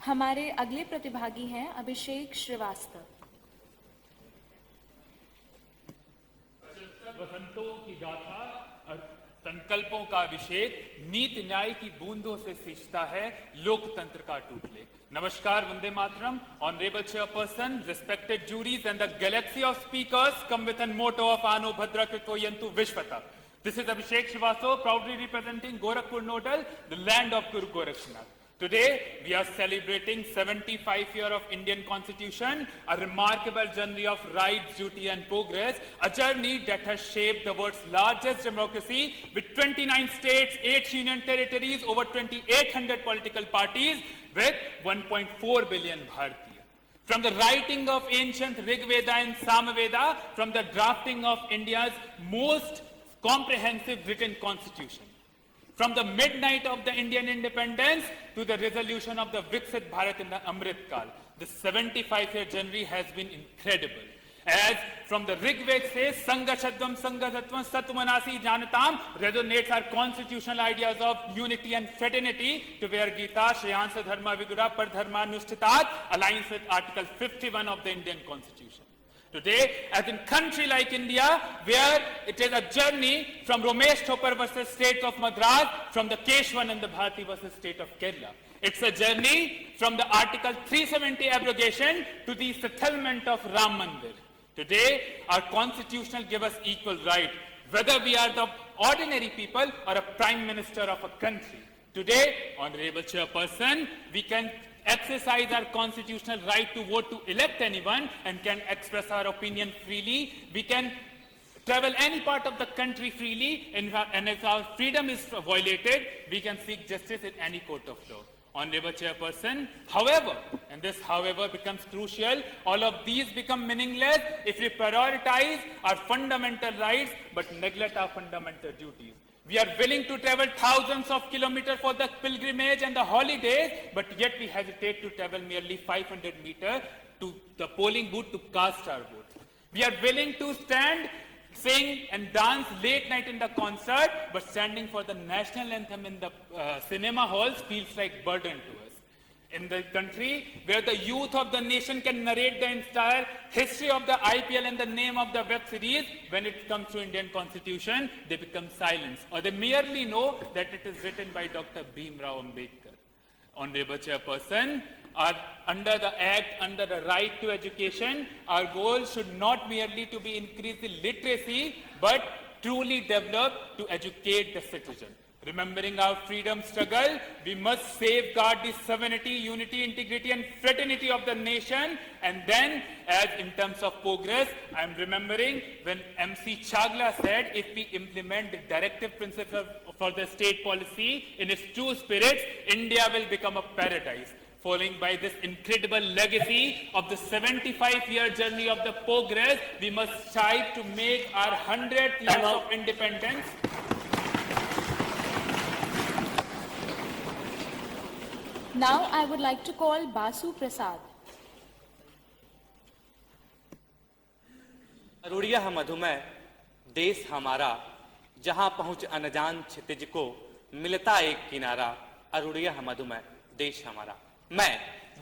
हमारे अगले प्रतिभागी हैं अभिषेक श्रीवास्तव। वसंतों की गाथा और संकल्पों का अभिषेक नीति न्याय की बूंदों से सींचता है लोकतंत्र का टूट लेख। नमस्कार, Vande Mataram, honourable chairperson, respected juries and the galaxy of speakers come with a motto of Ano Bhadra Kritoyantu Vishvata. This is Abhishek Srivastava, proudly representing Gorakhpur Nodal, the land of Guru Gorakhnath. Today, we are celebrating 75 years of Indian Constitution, a remarkable journey of rights, duty and progress, a journey that has shaped the world's largest democracy with 29 states, 8 union territories, over 2,800 political parties with 1.4 billion Bharatiya. From the writing of ancient Rig Veda and Samaveda, from the drafting of India's most comprehensive written constitution, from the midnight of the Indian independence to the resolution of the Viksit Bharat in the Amrit Kal, the 75-year journey has been incredible. As from the Rig Veda says, Sangha Shadvam Sangha Sattvam Satmanasi Janatam resonates our constitutional ideas of unity and fraternity, to where Gita, Shreyansa Dharma Vigura Pardharma Nushtitat aligns with Article 51 of the Indian Constitution. Today, as in country like India, where it is a journey from Ramesh Thopar versus State of Madras, from the Keshwan and the Bharati versus State of Kerala. It's a journey from the Article 370 abrogation to the settlement of Ram Mandir. Today, our constitution gives us equal right, whether we are the ordinary people or a prime minister of a country. Today, Honorable Chairperson, we can exercise our constitutional right to vote to elect anyone and can express our opinion freely. We can travel any part of the country freely, and if our freedom is violated, we can seek justice in any court of law. Honorable Chairperson, however, and this however becomes crucial, all of these become meaningless if we prioritize our fundamental rights but neglect our fundamental duties. We are willing to travel thousands of kilometers for the pilgrimage and the holidays, but yet we hesitate to travel merely 500 meters to the polling booth to cast our vote. We are willing to stand, sing and dance late night in the concert, but standing for the national anthem in the cinema halls feels like burden to us. In the country where the youth of the nation can narrate the entire history of the IPL and the name of the web series, when it comes to Indian Constitution, they become silent, or they merely know that it is written by Dr. Bhimrao Ambedkar. Honorable Chairperson, under the Act, under the right to education, our goal should not merely to be increase the literacy, but truly develop to educate the citizen. Remembering our freedom struggle, we must safeguard the sovereignty, unity, integrity and fraternity of the nation. And then, as in terms of progress, I am remembering when MC Chagla said, if we implement the directive principle for the state policy in its true spirit, India will become a paradise. Following by this incredible legacy of the 75-year journey of the progress, we must strive to make our 100th years of independence Now I would like to call Basu Prasad. अरुड़िया मधुमेह देश हमारा, जहां पहुंच अनजान क्षितिज को मिलता एक किनारा। अरुड़िया मधुमेह देश हमारा। मैं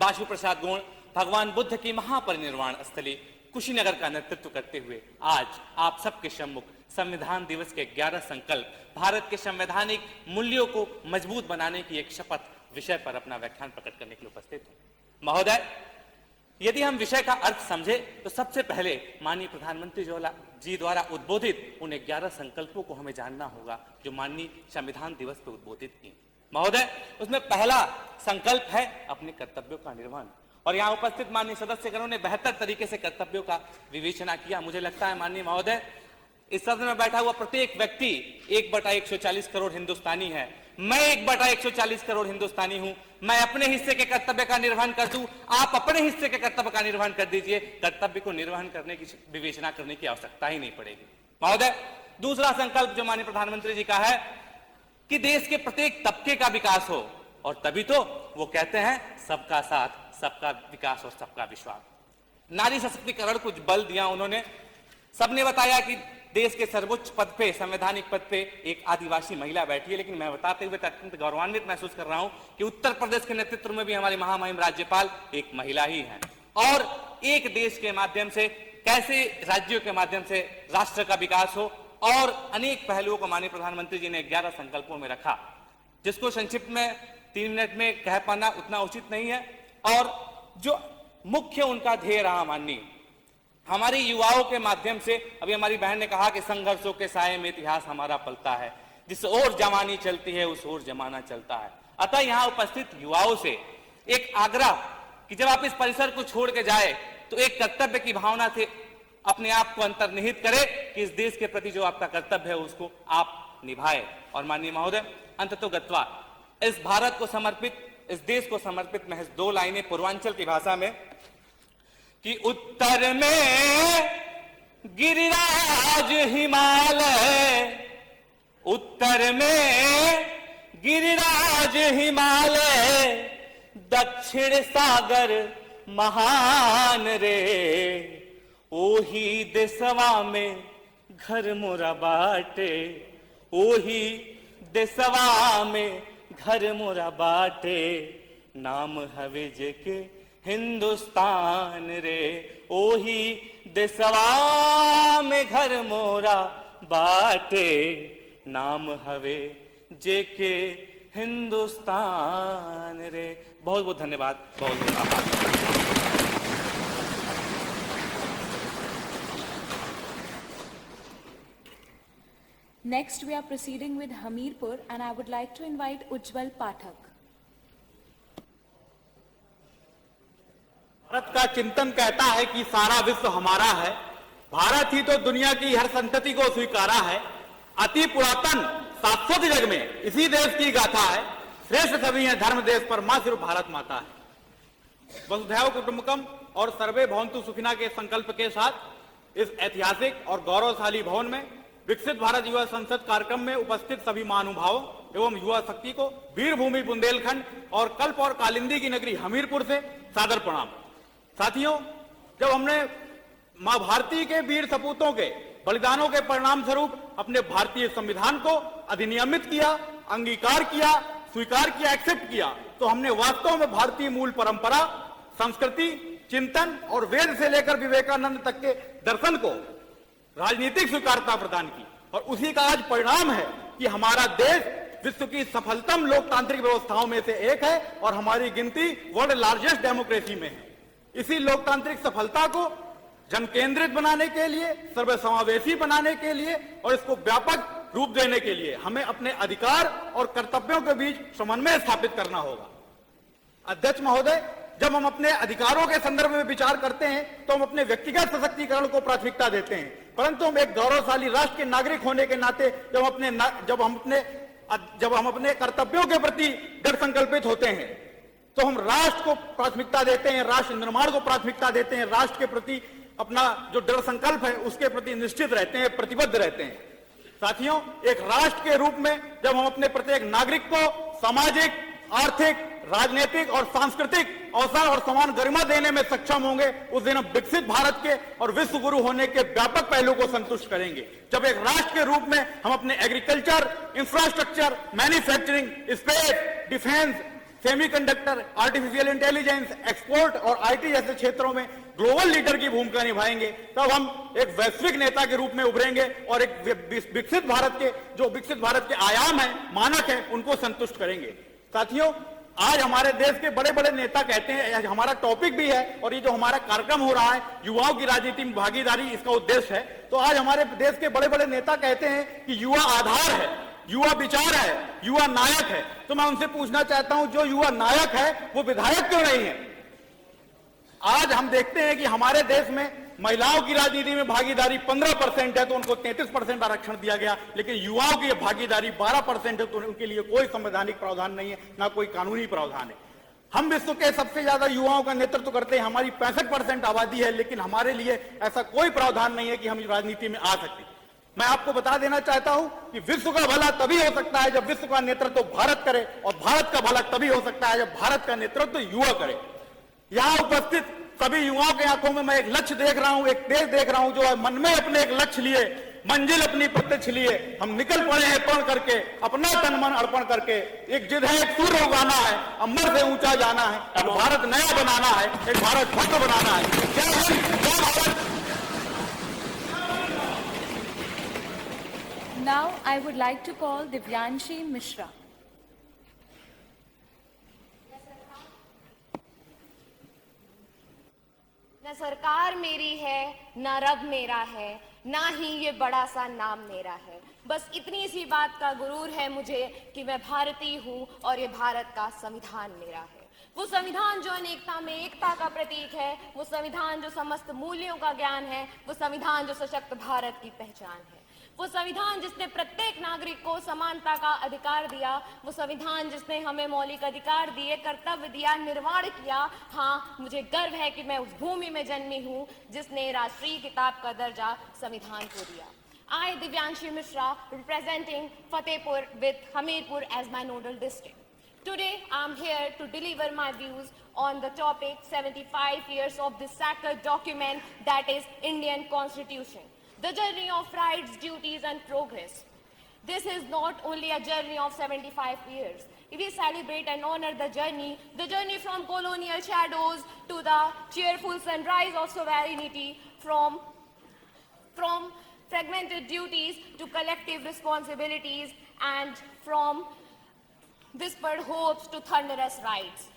बासु प्रसाद गोण भगवान बुद्ध की महापरिनिर्वाण स्थली कुशीनगर का नेतृत्व करते हुए आज आप सबके सम्मुख संविधान दिवस के 11 संकल्प, भारत के संवैधानिक मूल्यों को मजबूत बनाने की एक शपथ विषय पर अपना व्याख्यान प्रकट करने के लिए उपस्थित हूं। महोदय, यदि हम विषय का अर्थ समझे तो सबसे पहले माननीय प्रधानमंत्री जी द्वारा उद्बोधित उन 11 संकल्पों को हमें जानना होगा जो माननीय संविधान दिवस पर उद्बोधित किए। महोदय, उसमें पहला संकल्प है अपने कर्तव्यों का निर्वहन, और यहाँ उपस्थित माननीय सदस्यगणों ने बेहतर तरीके से कर्तव्यों का विवेचना किया। मुझे लगता है माननीय महोदय, इस सदन में बैठा हुआ प्रत्येक व्यक्ति 1/140 करोड़ हिंदुस्तानी है। मैं 1/140 करोड़ हिंदुस्तानी हूं। मैं अपने हिस्से के कर्तव्य का निर्वहन कर दूं, आप अपने हिस्से के कर्तव्य का निर्वहन कर दीजिए। कर्तव्य को निर्वहन करने की विवेचना करने की आवश्यकता ही नहीं पड़ेगी। महोदय, दूसरा संकल्प जो माननीय प्रधानमंत्री जी का है कि देश के प्रत्येक तबके का विकास हो, और तभी तो वो कहते हैं सबका साथ, सबका विकास और सबका विश्वास। नारी सशक्तिकरण को बल दिया उन्होंने। सबने बताया कि देश के सर्वोच्च पद पे, संवैधानिक पद पे एक आदिवासी महिला बैठी है, लेकिन मैं बताते हुए अत्यंत गौरवान्वित महसूस कर रहा हूं कि उत्तर प्रदेश के नेतृत्व में भी हमारी महामहिम राज्यपाल एक महिला ही है। और एक देश के माध्यम से कैसे राज्यों के माध्यम से राष्ट्र का विकास हो, और अनेक पहलुओं को माननीय प्रधानमंत्री जी ने 11 संकल्पों में रखा, जिसको संक्षिप्त में 3 मिनट में कह पाना उतना उचित नहीं है। और जो मुख्य उनका ध्येय रहा माननीय, हमारे युवाओं के माध्यम से, अभी हमारी बहन ने कहा कि संघर्षों के साये में इतिहास हमारा पलता है, जिस ओर जवानी चलती है उस ओर जमाना चलता है। अतः यहां उपस्थित युवाओं से एक आग्रह कि जब आप इस परिसर को छोड़ के जाए तो एक कर्तव्य की भावना से अपने आप को अंतर्निहित करें कि इस देश के प्रति जो आपका कर्तव्य है उसको आप निभाए। और माननीय महोदय, अंततोगत्वा इस भारत को समर्पित, इस देश को समर्पित महज 2 लाइनें पूर्वांचल की भाषा में कि उत्तर में गिरिराज हिमालय, उत्तर में गिरिराज हिमालय, दक्षिण सागर महान रे, ओही देशवा में घर मोरा बाटे, ओही देशवा में घर मोरा बाटे, नाम हवे जेके हिंदुस्तान रे, ओही देशवा में घर मोरा बाटे, नाम हवे जेके हिंदुस्तान रे। बहुत बहुत धन्यवाद, बहुत बहुत आभार। Next, we are proceeding with Hamirpur, and I would like to invite Ujjwal Pathak. Bharat का चिंतन कहता है कि सारा विश्व हमारा है, भारत ही तो दुनिया की हर संतति को स्वीकारा है, अति पुरातन शाश्वत जग में इसी देश की गाथा है, श्रेष्ठ सभी हैं धर्म देश पर, मां सिर्फ भारत माता है। वसुधैव कुटुंबकम और सर्वे भवन्तु सुखिना के संकल्प के साथ इस ऐतिहासिक और गौरवशाली भवन में विकसित भारत युवा संसद कार्यक्रम में उपस्थित सभी महानुभावों एवं युवा शक्ति को वीर भूमि बुंदेलखंड और कल्प और कालिंदी की नगरी हमीरपुर से सादर प्रणाम। साथियों, जब हमने मां भारती के वीर सपूतों के बलिदानों के परिणाम स्वरूप अपने भारतीय संविधान को अधिनियमित किया, अंगीकार किया, स्वीकार किया, एक्सेप्ट किया, तो हमने वास्तव में भारतीय मूल परंपरा, संस्कृति, चिंतन और वेद से लेकर विवेकानंद तक के दर्शन को राजनीतिक स्वीकारता प्रदान की। और उसी का आज परिणाम है कि हमारा देश विश्व की सफलतम लोकतांत्रिक व्यवस्थाओं में से एक है और हमारी गिनती वर्ल्ड लार्जेस्ट डेमोक्रेसी में है। इसी लोकतांत्रिक सफलता को जन केंद्रित बनाने के लिए, सर्वसमावेशी बनाने के लिए और इसको व्यापक रूप देने के लिए हमें अपने अधिकार और कर्तव्यों के बीच समन्वय स्थापित करना होगा। अध्यक्ष महोदय, जब हम अपने अधिकारों के संदर्भ में विचार करते हैं तो हम अपने व्यक्तिगत सशक्तिकरण को प्राथमिकता देते हैं, परंतु हम एक गौरवशाली राष्ट्र के नागरिक होने के नाते जब हम अपने कर्तव्यों के प्रति दृढ़ संकल्पित होते हैं तो हम राष्ट्र को प्राथमिकता देते हैं, राष्ट्र निर्माण को प्राथमिकता देते हैं, राष्ट्र के प्रति अपना जो दृढ़ संकल्प है उसके प्रति निश्चित रहते हैं, प्रतिबद्ध रहते हैं। साथियों, एक राष्ट्र के रूप में जब हम अपने प्रत्येक नागरिक को सामाजिक, आर्थिक, राजनीतिक और सांस्कृतिक अवसर और समान गरिमा देने में सक्षम होंगे, उस दिन हम विकसित भारत के और विश्व गुरु होने के व्यापक पहलू को संतुष्ट करेंगे। जब एक राष्ट्र के रूप में हम अपने agriculture, infrastructure, manufacturing, space, defence, semiconductor, artificial intelligence, export और आईटी जैसे क्षेत्रों में ग्लोबल लीडर की भूमिका निभाएंगे, तब हम एक वैश्विक नेता के रूप में उभरेंगे और एक विकसित भारत के आयाम है, मानक है, उनको संतुष्ट करेंगे। साथियों, आज हमारे देश के बड़े बड़े नेता कहते हैं, हमारा टॉपिक भी है और ये जो हमारा कार्यक्रम हो रहा है युवाओं की राजनीति में भागीदारी, इसका उद्देश्य है। तो आज हमारे देश के बड़े बड़े नेता कहते हैं कि युवा आधार है, युवा विचार है, युवा नायक है। तो मैं उनसे पूछना चाहता हूं, जो युवा नायक है वो विधायक क्यों नहीं है? आज हम देखते हैं कि हमारे देश में महिलाओं की राजनीति में भागीदारी 15% है तो उनको 33% आरक्षण दिया गया, लेकिन युवाओं की भागीदारी 12% है तो उनके लिए कोई संवैधानिक प्रावधान नहीं है, ना कोई कानूनी प्रावधान है। हम विश्व के सबसे ज्यादा युवाओं का नेतृत्व करते हैं, हमारी 65% आबादी है, लेकिन हमारे लिए ऐसा कोई प्रावधान नहीं है कि हम राजनीति में आ सकते। मैं आपको बता देना चाहता हूं कि विश्व का भला तभी हो सकता है जब विश्व का नेतृत्व भारत करे, और भारत का भला तभी हो सकता है जब भारत का नेतृत्व युवा करे। यहां उपस्थित सभी युवाओं के आंखों में मैं एक लक्ष्य देख रहा हूं, एक देश देख रहा हूं जो मन में अपने एक लक्ष्य लिए मंजिल अपनी प्रत्यक्ष लिए हम निकल पड़े हैं पढ़ करके, अपना तन मन अर्पण करके। एक जिद है, एक सूर उगाना है, अंबर से ऊंचा जाना है, एक भारत नया बनाना है, एक भारत भव्य बनाना है। जय हिंद, जय Bharat. Now I would like to call Divyanshi Mishra. न सरकार मेरी है, न रब मेरा है, ना ही ये बड़ा सा नाम मेरा है। बस इतनी सी बात का गुरूर है मुझे कि मैं भारतीय हूँ और ये भारत का संविधान मेरा है। वो संविधान जो अनेकता में एकता का प्रतीक है, वो संविधान जो समस्त मूल्यों का ज्ञान है, वो संविधान जो सशक्त भारत की पहचान है, वो संविधान जिसने प्रत्येक नागरिक को समानता का अधिकार दिया, वो संविधान जिसने हमें मौलिक अधिकार दिए, कर्तव्य दिया, निर्माण किया। हाँ, मुझे गर्व है कि मैं उस भूमि में जन्मी हूँ जिसने राष्ट्रीय किताब का दर्जा संविधान को दिया। I, Divyanshi Mishra, representing Fatehpur with Hamirpur as my nodal district. Today, I'm here to deliver my views on the topic 75 years of this sacred document that is Indian Constitution. The journey of rights, duties and progress. This is not only a journey of 75 years. We celebrate and honor the journey from colonial shadows to the cheerful sunrise of sovereignty, from fragmented duties to collective responsibilities, and from whispered hopes to thunderous rights.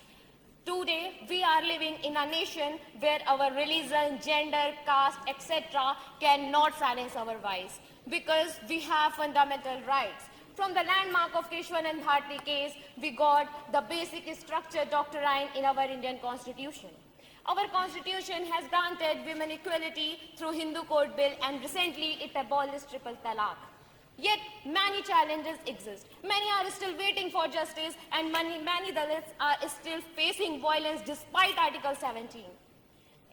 Today, we are living in a nation where our religion, gender, caste, etc. cannot silence our voice because we have fundamental rights. From the landmark of Keshwanand Bharti case, we got the basic structure doctrine in our Indian Constitution. Our Constitution has granted women equality through Hindu Code Bill, and recently it abolished triple talaq. Yet many challenges exist. Many are still waiting for justice, and many Dalits are still facing violence despite Article 17.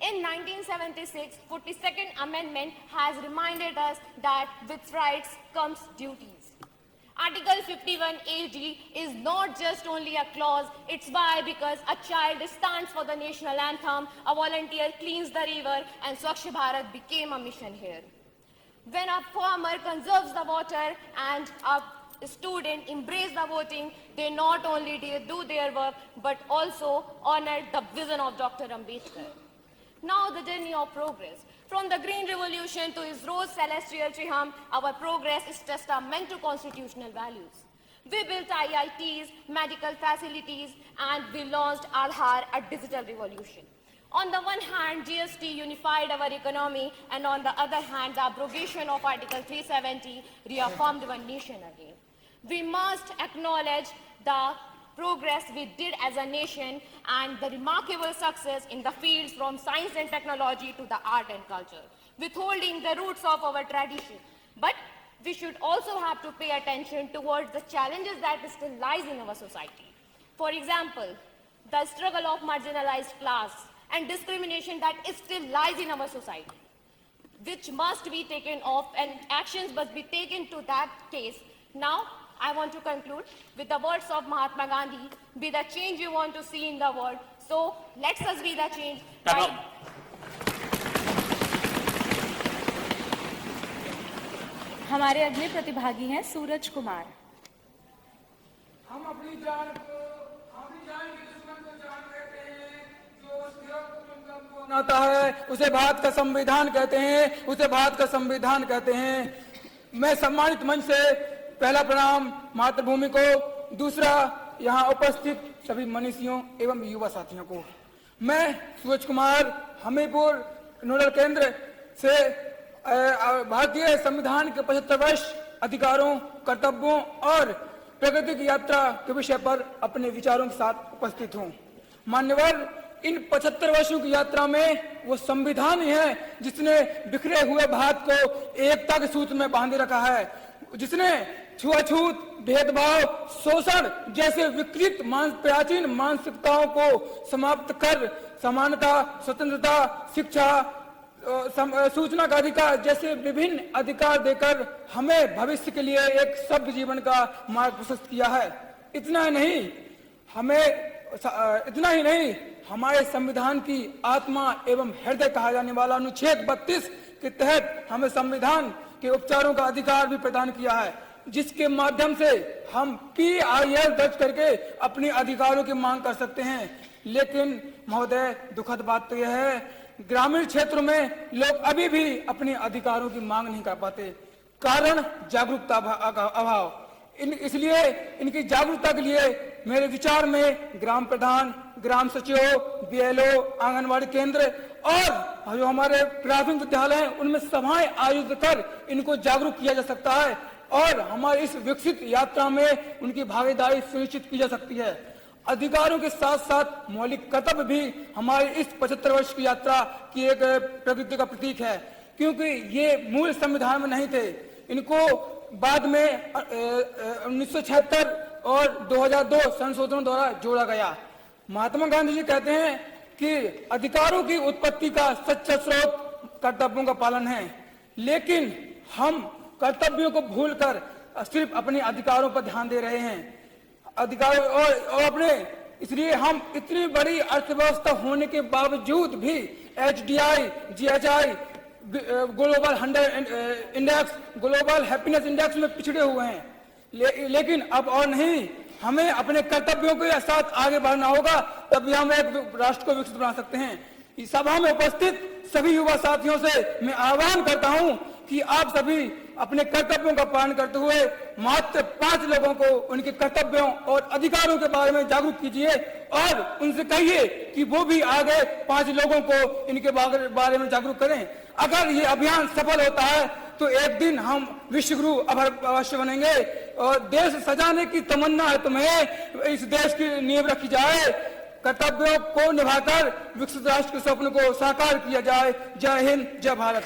In 1976, 42nd Amendment has reminded us that with rights comes duties. Article 51 AG is not just only a clause, it's why because a child stands for the national anthem, a volunteer cleans the river, and Swachh Bharat became a mission here. When a farmer conserves the water and a student embrace the voting, they not only do their work, but also honor the vision of Dr. Ambedkar. Now the journey of progress. From the Green Revolution to his rose celestial Triham, our progress is testament to constitutional values. We built IITs, medical facilities, and we launched Aadhaar, a digital revolution. On the one hand, GST unified our economy, and on the other hand, the abrogation of Article 370 reaffirmed one nation again. We must acknowledge the progress we did as a nation and the remarkable success in the fields from science and technology to the art and culture, withholding the roots of our tradition. But we should also have to pay attention towards the challenges that still lies in our society. For example, the struggle of marginalized class and discrimination that still lies in our society, which must be taken off and actions must be taken to that case. Now, I want to conclude with the words of Mahatma Gandhi, be the change you want to see in the world. So, let's us be the change. हमारे अगले प्रतिभागी हैं सूरज कुमार। हम अपनी जान की दुश्मन को जान कहते हैं, जो उस विरोध को चुनकर को बनाता है उसे भारत का संविधान कहते हैं, उसे भारत का संविधान कहते हैं। मैं सम्मानित मंच से पहला प्रणाम मातृभूमि को, दूसरा यहाँ उपस्थित सभी मनीषियों एवं युवा साथियों को। मैं सूरज कुमार हमीरपुर नोडल केंद्र से भारतीय संविधान के 75 वर्ष अधिकारों, कर्तव्यों और प्रगति की यात्रा के विषय पर अपने विचारों के साथ उपस्थित हूँ। मान्यवर, इन 75 वर्षों की यात्रा में वो संविधान ही है जिसने बिखरे हुए भारत को एकता के सूत्र में बांधे रखा है, जिसने छुआछूत, भेदभाव, शोषण जैसे विकृत प्राचीन मानसिकताओं को समाप्त कर समानता, स्वतंत्रता, शिक्षा, सूचना का अधिकार जैसे विभिन्न अधिकार देकर हमें भविष्य के लिए एक सभ्य जीवन का मार्ग प्रशस्त किया है। इतना ही नहीं, हमारे संविधान की आत्मा एवं हृदय कहा जाने वाला अनुच्छेद 32 के तहत हमें संविधान के उपचारों का अधिकार भी प्रदान किया है, जिसके माध्यम से हम PIL दर्ज करके अपने अधिकारों की मांग कर सकते हैं। लेकिन महोदय, दुखद बात तो यह है, ग्रामीण क्षेत्रों में लोग अभी भी अपने अधिकारों की मांग नहीं कर पाते। कारण जागरूकता अभाव। इसलिए इनकी जागरूकता के लिए मेरे विचार में ग्राम प्रधान, ग्राम सचिव, BLO, आंगनवाड़ी केंद्र और जो हमारे प्राथमिक विद्यालय हैं उनमें सभाएं आयोजित कर इनको जागरूक किया जा सकता है और हमारी इस विकसित यात्रा में उनकी भागीदारी सुनिश्चित की जा सकती है। अधिकारों के साथ साथ मौलिक कर्तव्य भी हमारी इस 75 वर्ष की यात्रा की एक प्रगति का प्रतीक है, क्योंकि ये मूल संविधान में नहीं थे। इनको बाद में 1976 और 2002 संशोधनों द्वारा जोड़ा गया। महात्मा गांधी जी कहते हैं कि अधिकारों की उत्पत्ति का सच्चा स्रोत कर्तव्यों का पालन है, लेकिन हम कर्तव्यों को भूलकर सिर्फ अपने अधिकारों पर ध्यान दे रहे हैं। अधिकार और अपने इसलिए हम इतनी बड़ी अर्थव्यवस्था होने के बावजूद भी HDI, GHI, global 100 index, global happiness index में पिछड़े हुए हैं। लेकिन अब और नहीं, हमें अपने कर्तव्यों के साथ आगे बढ़ना होगा, तभी हम एक राष्ट्र को विकसित बना सकते हैं। इस सभा में उपस्थित सभी युवा साथियों से मैं आह्वान करता हूं कि आप सभी अपने कर्तव्यों का पालन करते हुए मात्र 5 लोगों को उनके कर्तव्यों और अधिकारों के बारे में जागरूक कीजिए और उनसे कहिए कि वो भी आगे 5 लोगों को इनके बारे में जागरूक करें। अगर ये अभियान सफल होता है तो एक दिन हम विश्वगुरु अवश्य बनेंगे और देश सजाने की तमन्ना है तुम्हें, इस देश की नींव रखी जाए, कर्तव्यों को निभाकर विकसित राष्ट्र के स्वप्न को साकार किया जाए। जय हिंद, जय भारत।